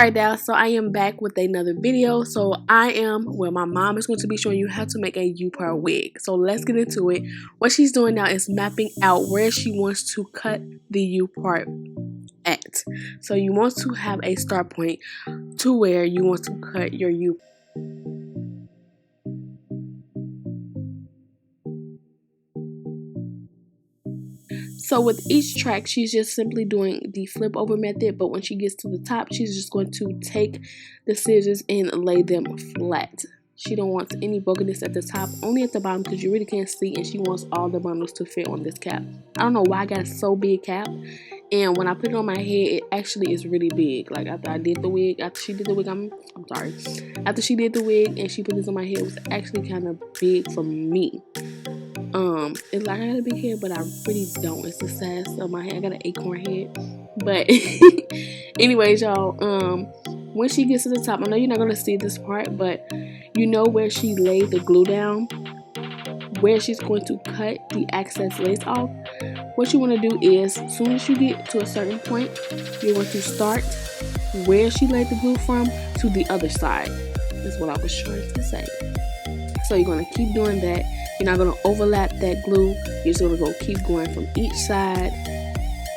Alright now, so I am back with another video. So my mom is going to be showing you how to make a U-part wig. So let's get into it. What she's doing now is mapping out where she wants to cut the U-part at. So you want to have a start point to where you want to cut your U. So with each track, she's just simply doing the flip over method, but when she gets to the top, she's just going to take the scissors and lay them flat. She don't want any brokenness at the top, only at the bottom because you really can't see, and she wants all the bundles to fit on this cap. I don't know why I got a so big cap, and when I put it on my head, it actually is really big. Like after she did the wig, after she did the wig and she put this on my head, it was actually kind of big for me. It's like I got a big head, but I really don't. It's the size of my head. I got an acorn head. But anyways, y'all, when she gets to the top, I know you're not gonna see this part, but you know where she laid the glue down, where she's going to cut the excess lace off. What you want to do is, as soon as you get to a certain point, you're going to start where she laid the glue from to the other side. That's what I was trying to say. So you're going to keep doing that. You're not going to overlap that glue. You're just going to go keep going from each side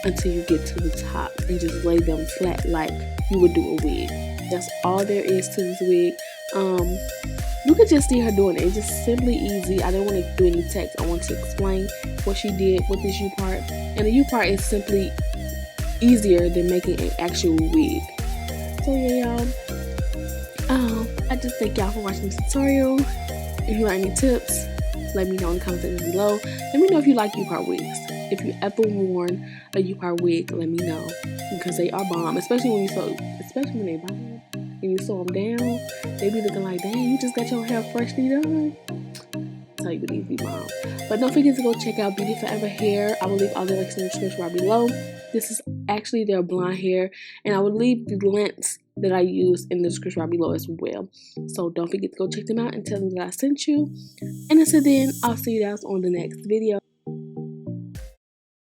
until you get to the top and just lay them flat like you would do a wig. That's all there is to this wig. You could just see her doing it. It's just simply easy. I don't want to do any text. I want to explain what she did with this U-part. And the U-part is simply easier than making an actual wig. So yeah, y'all. I just thank y'all for watching this tutorial. If you want any tips, let me know in the comment section below. Let me know if you like U-part wigs. If you ever worn a U-part wig, let me know, because they are bomb. Especially when they bomb and you sew them down, they be looking like, dang, you just got your hair freshly done. Tell you, these be bomb. But don't forget to go check out Beauty Forever Hair. I will leave all the links in the description right below. This is actually their blonde hair, and I will leave the links that I use in the description right below as well. So don't forget to go check them out and tell them that I sent you. And until then, I'll see you guys on the next video.